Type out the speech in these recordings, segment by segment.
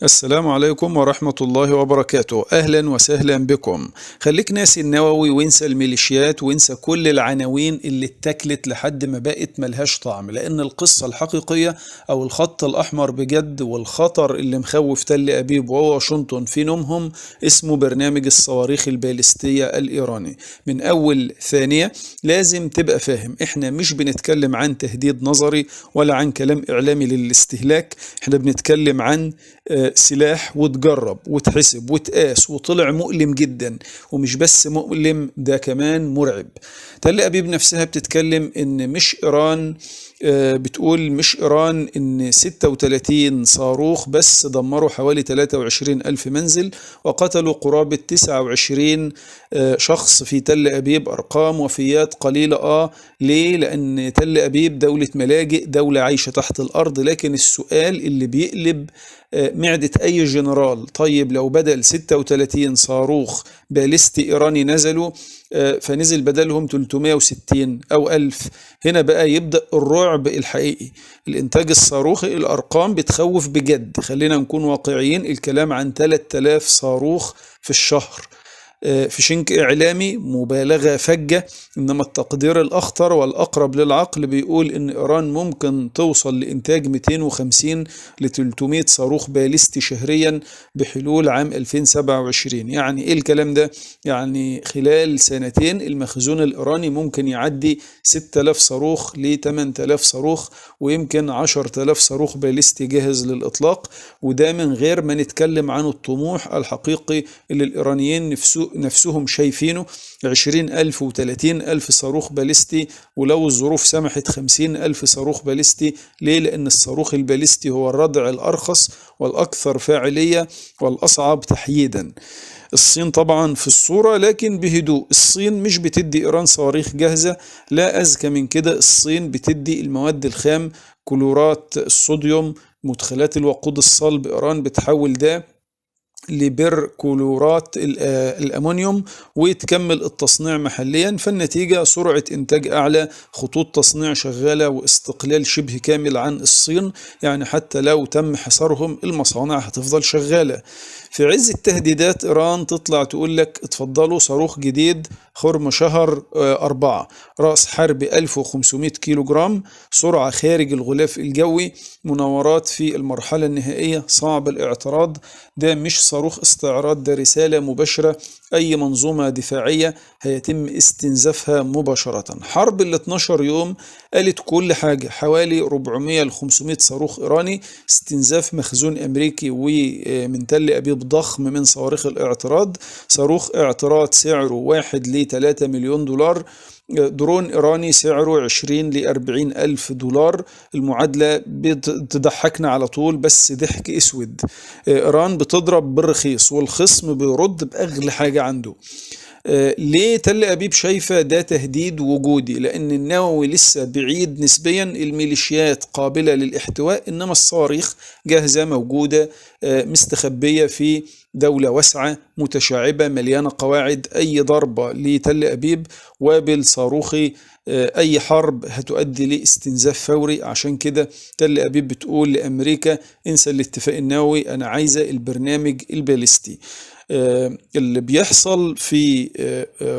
السلام عليكم ورحمة الله وبركاته. أهلا وسهلا بكم. خليك ناسي النووي وانسى الميليشيات وانسى كل العناوين اللي اتاكلت لحد ما بقت ملهاش طعم، لأن القصة الحقيقية أو الخط الأحمر بجد والخطر اللي مخوف تل أبيب وواشنطن في نومهم اسمه برنامج الصواريخ الباليستية الإيراني. من أول ثانية لازم تبقى فاهم، احنا مش بنتكلم عن تهديد نظري ولا عن كلام إعلامي للاستهلاك، احنا بنتكلم عن سلاح وتجرب وتحسب وتقاس وطلع مؤلم جدا، ومش بس مؤلم ده كمان مرعب. تل أبيب نفسها بتتكلم إن مش إيران، بتقول مش إيران إن 36 صاروخ بس دمروا حوالي 23 ألف منزل وقتلوا قرابة 29 شخص في تل أبيب. أرقام وفيات قليلة. ليه؟ لأن تل أبيب دولة ملاجئ، دولة عايشة تحت الأرض. لكن السؤال اللي بيقلب معدة أي جنرال، طيب لو بدل 36 صاروخ باليستي إيراني نزلوا فنزل بدلهم 360 أو 1000، هنا بقى يبدأ الرعب الحقيقي. الإنتاج الصاروخي، الأرقام بتخوف بجد. خلينا نكون واقعيين، الكلام عن 3000 صاروخ في الشهر. في شنك إعلامي مبالغة فجة، إنما التقدير الأخطر والأقرب للعقل بيقول إن إيران ممكن توصل لإنتاج 250 ل 300 صاروخ باليستي شهريا بحلول عام 2027. يعني إيه الكلام ده؟ يعني خلال سنتين المخزون الإيراني ممكن يعدي 6000 صاروخ ل 8000 صاروخ، ويمكن 10000 صاروخ باليستي جاهز للإطلاق. وده من غير ما نتكلم عن الطموح الحقيقي اللي الإيرانيين نفسهم شايفينه، 20,000 و30,000 صاروخ باليستي، ولو الظروف سمحت 50,000 صاروخ باليستي. ليه؟ لأن الصاروخ الباليستي هو الردع الأرخص والأكثر فاعلية والأصعب تحييدا. الصين طبعا في الصورة لكن بهدوء. الصين مش بتدي إيران صواريخ جاهزة، لا أذكى من كده، الصين بتدي المواد الخام، كلورات الصوديوم، مدخلات الوقود الصلب. إيران بتحول ده لبركلورات الأمونيوم وتكمل التصنيع محليا، فالنتيجة سرعة إنتاج أعلى، خطوط تصنيع شغالة، واستقلال شبه كامل عن الصين. يعني حتى لو تم حصارهم المصانع هتفضل شغالة. في عز التهديدات إيران تطلع تقول لك اتفضلوا صاروخ جديد خرم شهر 4، رأس حرب 1500 كيلو جرام، سرعة خارج الغلاف الجوي، مناورات في المرحلة النهائية، صعب الاعتراض. ده مش صاروخ استعراض، ده رسالة مباشرة. أي منظومة دفاعية هيتم استنزافها مباشرة. حرب ال 12 يوم قالت كل حاجة، حوالي 400 ل 500 صاروخ إيراني، استنزاف مخزون أمريكي ومن تل أبيب ضخم من صواريخ الاعتراض، صاروخ اعتراض سعره 1 ل 3 مليون دولار، درون إيراني سعره 20 ل 40 ألف دولار. المعادلة بتضحكنا على طول، بس ضحك أسود. إيران بتضرب بالرخيص والخصم بيرد بأغلى حاجة عنده. ليه تل أبيب شايفة ده تهديد وجودي؟ لأن النووي لسه بعيد نسبيا، الميليشيات قابلة للاحتواء، إنما الصواريخ جاهزة موجودة، مستخبية في دولة واسعة متشعبة مليانة قواعد. أي ضربة لتل أبيب وابل صاروخي، أي حرب هتؤدي لاستنزاف فوري. عشان كده تل أبيب بتقول لأمريكا انسى الاتفاق النووي، أنا عايزة البرنامج الباليستي. اللي بيحصل في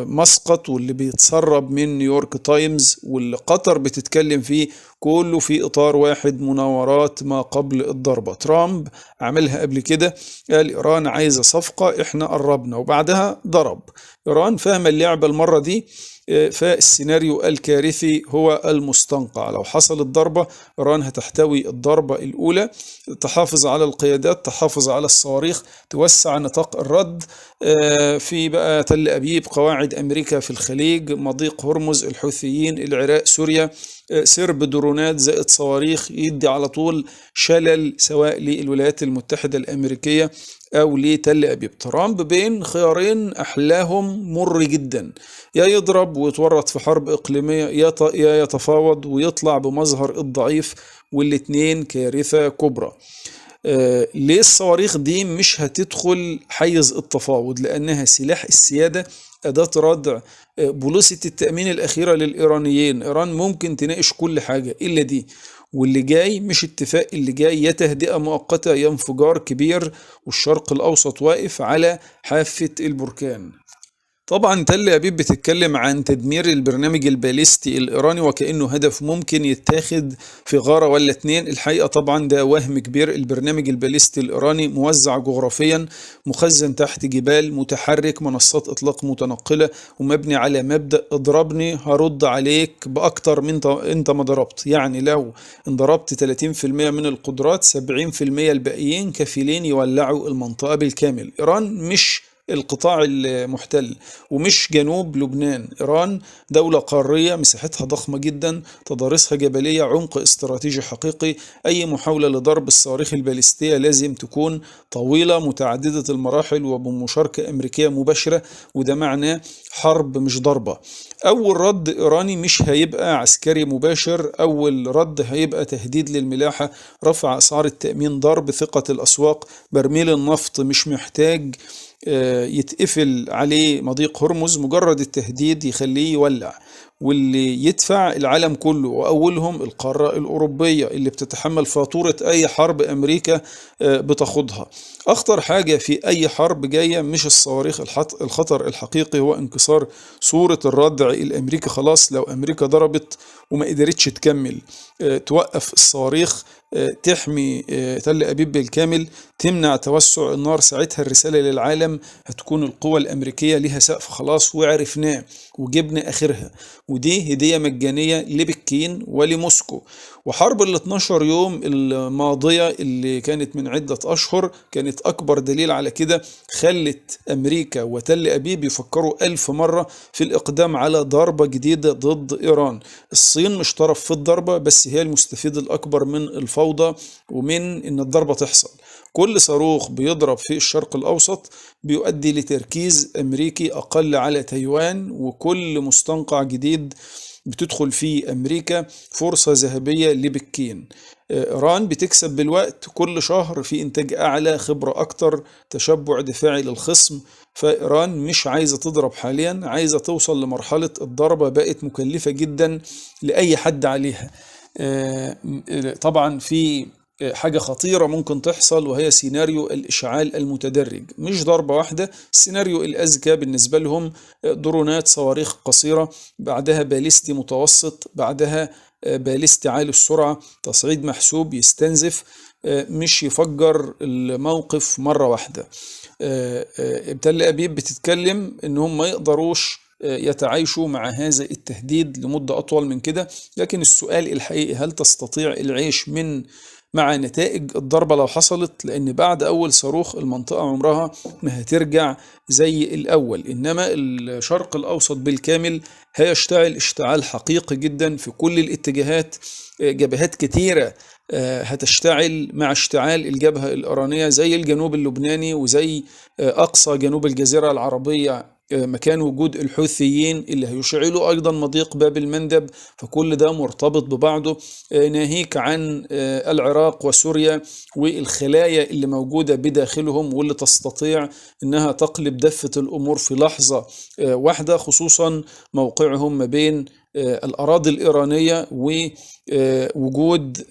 مسقط واللي بيتسرب من نيويورك تايمز واللي قطر بتتكلم فيه كله في إطار واحد، مناورات ما قبل الضربة. ترامب عملها قبل كده، قال إيران عايزة صفقة، إحنا قربنا، وبعدها ضرب. إيران فاهمة اللعبة المرة دي، فالسيناريو الكارثي هو المستنقع. لو حصلت ضربة، إيران هتحتوي الضربة الأولى، تحافظ على القيادات، تحافظ على الصواريخ، توسع نطاق الرد. في بقى تل أبيب، قواعد أمريكا في الخليج، مضيق هرمز، الحوثيين، العراق، سوريا، سرب درونات زائد صواريخ يدي على طول شلل سواء للولايات المتحدة الأمريكية أو لتل أبيب. ترامب بين خيارين أحلاهم مر جدا، يا يضرب ويتورط في حرب إقليمية، يا يتفاوض ويطلع بمظهر الضعيف، والاتنين كارثة كبرى. ليه الصواريخ دي مش هتدخل حيز التفاوض؟ لأنها سلاح السيادة، أداة ردع، بوليسة التأمين الأخيرة للإيرانيين. إيران ممكن تناقش كل حاجة إلا دي، واللي جاي مش اتفاق، اللي جاي يا تهدئة مؤقتة يا انفجار كبير، والشرق الأوسط واقف على حافة البركان. طبعا تل أبيب بتتكلم عن تدمير البرنامج الباليستي الإيراني وكأنه هدف ممكن يتاخد في غارة ولا اتنين. الحقيقة طبعا ده وهم كبير. البرنامج الباليستي الإيراني موزع جغرافيا، مخزن تحت جبال، متحرك، منصات إطلاق متنقلة، ومبني على مبدأ اضربني هرد عليك بأكتر من انت ما ضربت. يعني لو انضربت 30% من القدرات، 70% الباقيين كفيلين يولعوا المنطقة بالكامل. إيران مش القطاع المحتل ومش جنوب لبنان. إيران دولة قارية مساحتها ضخمة جدا، تضاريسها جبلية، عمق استراتيجي حقيقي. أي محاولة لضرب الصواريخ الباليستية لازم تكون طويلة متعددة المراحل وبمشاركة أمريكية مباشرة، وده معناه حرب مش ضربة. أول رد إيراني مش هيبقى عسكري مباشر، أول رد هيبقى تهديد للملاحة، رفع أسعار التأمين، ضرب ثقة الأسواق. برميل النفط مش محتاج يتقفل عليه مضيق هرمز، مجرد التهديد يخليه يولع، واللي يدفع العالم كله وأولهم القارة الأوروبية اللي بتتحمل فاتورة أي حرب أمريكا بتخوضها. أخطر حاجة في أي حرب جاية مش الصواريخ، الخطر الحقيقي هو انكسار صورة الردع الأمريكي. خلاص لو أمريكا ضربت وما قدرتش تكمل، توقف الصواريخ، تحمي تل أبيب بالكامل، تمنع توسع النار، ساعتها الرسالة للعالم هتكون القوى الأمريكية لها سقف خلاص وعرفناه وجبنا آخرها. ودي هدية مجانية لبكين ولموسكو. وحرب ال 12 يوم الماضية اللي كانت من عدة أشهر كانت أكبر دليل على كده، خلت أمريكا وتل أبيب يفكروا 1000 مرة في الإقدام على ضربة جديدة ضد إيران. الصين مش طرف في الضربة، بس هي المستفيد الأكبر من الفوضى ومن إن الضربة تحصل. كل صاروخ بيضرب في الشرق الأوسط بيؤدي لتركيز أمريكي أقل على تايوان، وكل مستنقع جديد بتدخل فيه أمريكا فرصة ذهبية لبكين. إيران بتكسب بالوقت، كل شهر في إنتاج أعلى، خبرة أكتر، تشبع دفاعي للخصم. فإيران مش عايزة تضرب حاليا، عايزة توصل لمرحلة الضربة بقت مكلفة جدا لأي حد عليها. طبعا في حاجة خطيرة ممكن تحصل، وهي سيناريو الإشعال المتدرج، مش ضربة واحدة. السيناريو الأذكى بالنسبة لهم درونات صواريخ قصيرة، بعدها باليستي متوسط، بعدها باليستي عالي السرعة، تصعيد محسوب يستنزف مش يفجر الموقف مرة واحدة. تل أبيب بتتكلم إنهم ما يقدروش يتعايشوا مع هذا التهديد لمدة أطول من كده. لكن السؤال الحقيقي، هل تستطيع العيش مع نتائج الضربة لو حصلت؟ لأن بعد أول صاروخ المنطقة عمرها ما هترجع زي الأول. إنما الشرق الأوسط بالكامل هيشتعل اشتعال حقيقي جدا في كل الاتجاهات. جبهات كتيرة هتشتعل مع اشتعال الجبهة الإيرانية، زي الجنوب اللبناني وزي أقصى جنوب الجزيرة العربية مكان وجود الحوثيين اللي هيشعلوا أيضا مضيق باب المندب. فكل ده مرتبط ببعضه، ناهيك عن العراق وسوريا والخلايا اللي موجودة بداخلهم، واللي تستطيع أنها تقلب دفة الأمور في لحظة واحدة، خصوصا موقعهم ما بين الأراضي الإيرانية ووجود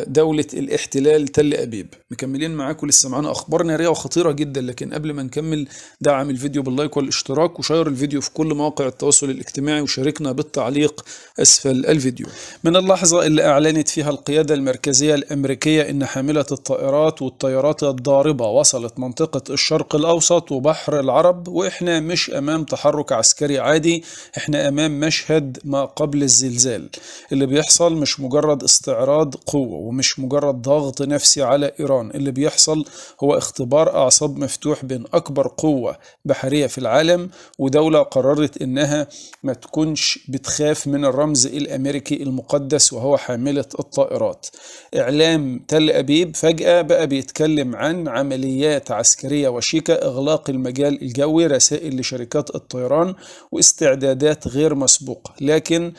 دولة الاحتلال تل أبيب. مكملين معاكم، لسه معانا أخبار نارية وخطيرة جدا. لكن قبل ما نكمل، دعم الفيديو باللايك والاشتراك، وشير الفيديو في كل مواقع التواصل الاجتماعي، وشاركنا بالتعليق أسفل الفيديو. من اللحظة اللي أعلنت فيها القيادة المركزية الأمريكية إن حاملة الطائرات والطيارات الضاربة وصلت منطقة الشرق الأوسط وبحر العرب، وإحنا مش أمام تحرك عسكري عادي، إحنا أمام مشهد ما قبل الزلزال. اللي بيحصل مش مجرد استعراض قوة، ومش مجرد ضغط نفسي على إيران. اللي بيحصل هو اختبار أعصاب مفتوح بين أكبر قوة بحرية في العالم ودولة قررت إنها ما تكونش بتخاف من الرمز الأمريكي المقدس وهو حاملة الطائرات. إعلام تل أبيب فجأة بقى بيتكلم عن عمليات عسكرية وشيكة، إغلاق المجال الجوي، رسائل لشركات الطيران، واستعدادات غير مسبوقة. لكن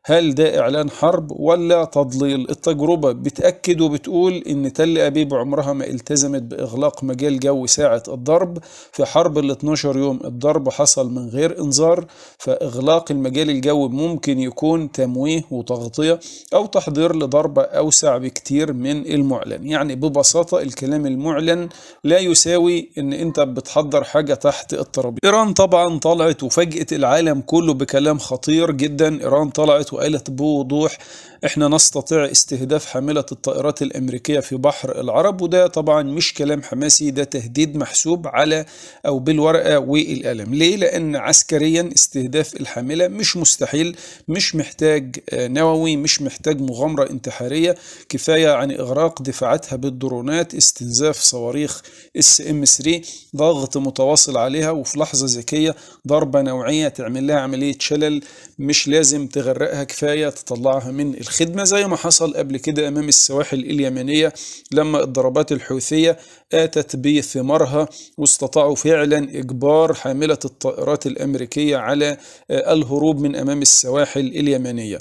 هل ده إعلان حرب ولا تضليل؟ التجربة بتأكد وبتقول إن تل أبيب عمرها ما التزمت بإغلاق مجال جوي ساعة الضرب. في حرب ال 12 يوم الضرب حصل من غير إنذار، فإغلاق المجال الجوي ممكن يكون تمويه وتغطية أو تحضير لضربة أوسع بكتير من المعلن. يعني ببساطة الكلام المعلن لا يساوي إن أنت بتحضر حاجة تحت الترابيزة. إيران طبعا طلعت وفاجأت العالم كله بكلام خطير جدا. إيران طلعت وقالت بوضوح احنا نستطيع استهداف حاملة الطائرات الأمريكية في بحر العرب، وده طبعا مش كلام حماسي، ده تهديد محسوب على أو بالورقة والقلم. ليه؟ لأن عسكريا استهداف الحاملة مش مستحيل، مش محتاج نووي، مش محتاج مغامرة انتحارية، كفاية يعني إغراق دفاعاتها بالدرونات، استنزاف صواريخ SM-3، ضغط متواصل عليها، وفي لحظة ذكية ضربة نوعية تعمل لها عملية شلل، مش لازم تغرقها، كفاية تطلعها من الخدمة، زي ما حصل قبل كده أمام السواحل اليمنية لما الضربات الحوثية آتت بثمارها واستطاعوا فعلا إجبار حاملة الطائرات الأمريكية على الهروب من أمام السواحل اليمنية.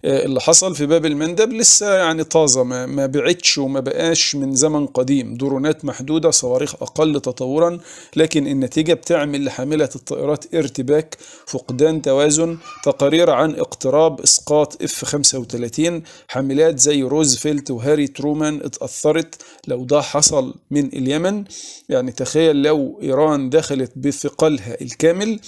اللي حصل في باب المندب لسه يعني طازة، ما بعدش وما بقاش من زمن قديم، درونات محدودة، صواريخ أقل تطورا، لكن النتيجة بتعمل لحاملة الطائرات ارتباك، فقدان توازن، تقارير عن اقتراب إسقاط F-35. حاملات زي روزفلت وهاري ترومان اتأثرت. لو ده حصل من اليمن، يعني تخيل لو إيران دخلت بثقلها الكامل.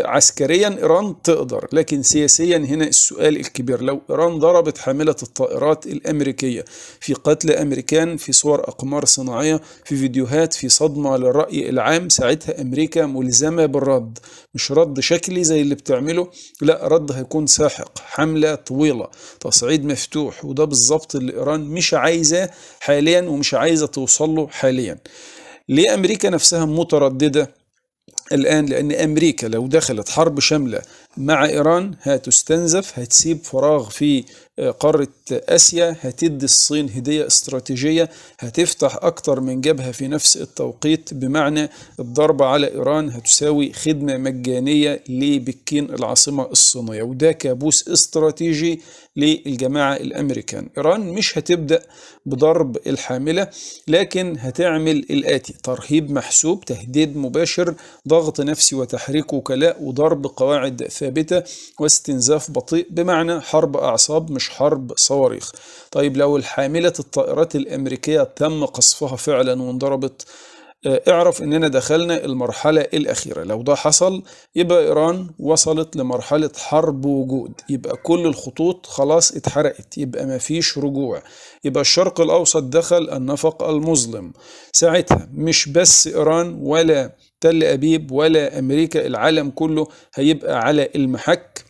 عسكريا إيران تقدر، لكن سياسيا هنا السؤال الكبير. لو إيران ضربت حاملة الطائرات الأمريكية في قتل أمريكان، في صور أقمار صناعية، في فيديوهات، في صدمة للرأي العام، ساعتها أمريكا ملزمة بالرد، مش رد شكلي زي اللي بتعمله، لا، رد هيكون ساحق، حملة طويلة، تصعيد مفتوح، وده بالظبط اللي إيران مش عايزاه حاليا ومش عايزة توصل له حاليا. ليه أمريكا نفسها مترددة الآن؟ لأن أمريكا لو دخلت حرب شاملة مع إيران هتستنزف، هتسيب فراغ في قارة آسيا، هتدي الصين هدية استراتيجية، هتفتح أكتر من جبهة في نفس التوقيت، بمعنى الضربة على إيران هتساوي خدمة مجانية لبكين العاصمة الصينية، وده كابوس استراتيجي للجماعة الأمريكان. إيران مش هتبدأ بضرب الحاملة، لكن هتعمل الآتي: ترهيب محسوب، تهديد مباشر، ضغط نفسي وتحريك وكلاء، وضرب قواعد ثابتة، واستنزاف بطيء، بمعنى حرب أعصاب مش حرب صواريخ. طيب لو الحاملة الطائرات الأمريكية تم قصفها فعلا وانضربت، اعرف اننا دخلنا المرحلة الأخيرة. لو ده حصل يبقى إيران وصلت لمرحلة حرب وجود، يبقى كل الخطوط خلاص اتحرقت، يبقى ما فيش رجوع، يبقى الشرق الأوسط دخل النفق المظلم. ساعتها مش بس إيران ولا تل أبيب ولا أمريكا، العالم كله هيبقى على المحك.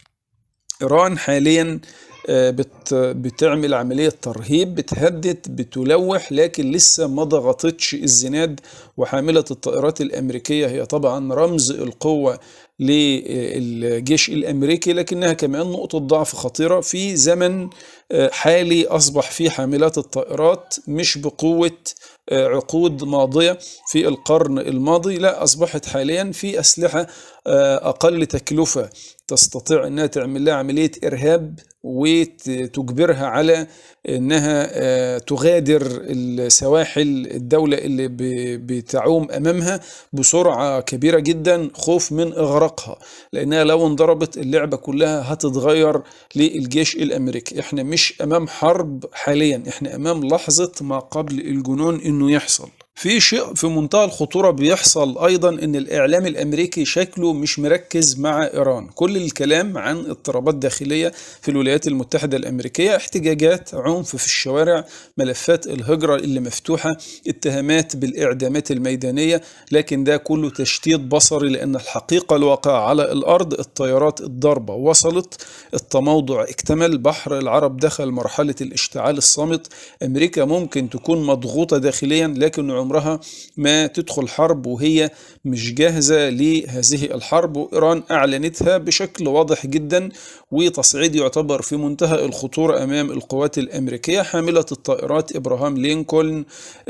إيران حاليا بتعمل عملية ترهيب، بتهدد، بتلوح، لكن لسه ما ضغطتش الزناد. وحاملة الطائرات الأمريكية هي طبعا رمز القوة للجيش الأمريكي، لكنها كمان نقطة ضعف خطيرة في زمن حالي أصبح فيه حاملات الطائرات مش بقوة عقود ماضية في القرن الماضي، لا، أصبحت حاليا في أسلحة أقل تكلفة تستطيع أنها تعمل لها عملية إرهاب وتجبرها على أنها تغادر السواحل الدولة اللي بتعوم أمامها بسرعة كبيرة جدا، خوف من إغراقها، لأنها لو انضربت اللعبة كلها هتتغير للجيش الأمريكي. احنا مش أمام حرب حاليا، احنا أمام لحظة ما قبل الجنون إنه يحصل. في شيء في منتهى الخطورة بيحصل أيضا، إن الإعلام الأمريكي شكله مش مركز مع إيران. كل الكلام عن اضطرابات داخلية في الولايات المتحدة الأمريكية، احتجاجات، عنف في الشوارع، ملفات الهجرة اللي مفتوحة، اتهامات بالإعدامات الميدانية، لكن ده كله تشتيت بصري، لأن الحقيقة الواقعة على الأرض الطيارات الضربة وصلت، التموضع اكتمل، بحر العرب دخل مرحلة الاشتعال الصامت. أمريكا ممكن تكون مضغوطة داخليا، لكن عمرها ما تدخل حرب وهي مش جاهزة لهذه الحرب، وإيران أعلنتها بشكل واضح جدا، وتصعيد يعتبر في منتهى الخطورة أمام القوات الأمريكية. حاملة الطائرات إبراهام لينكولن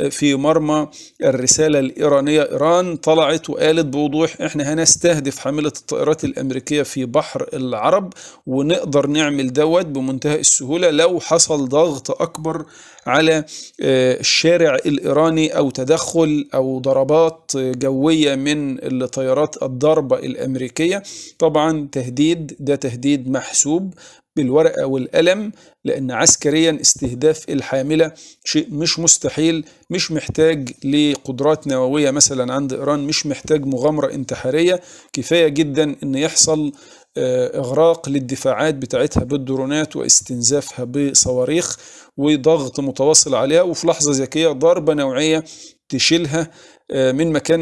في مرمى الرسالة الإيرانية، إيران طلعت وقالت بوضوح إحنا هنستهدف حاملة الطائرات الأمريكية في بحر العرب، ونقدر نعمل دوت بمنتهى السهولة لو حصل ضغط أكبر على الشارع الإيراني، أو تدخل أو ضربات جوية من الطيارات الضاربة الأمريكية. طبعا ده تهديد محسوب بالورقة والقلم، لأن عسكريا استهداف الحاملة شيء مش مستحيل، مش محتاج لقدرات نووية مثلا عند إيران، مش محتاج مغامرة انتحارية، كفاية جدا أن يحصل إغراق للدفاعات بتاعتها بالدرونات واستنزافها بصواريخ وضغط متواصل عليها، وفي لحظة ذكية ضربة نوعية تشيلها من مكان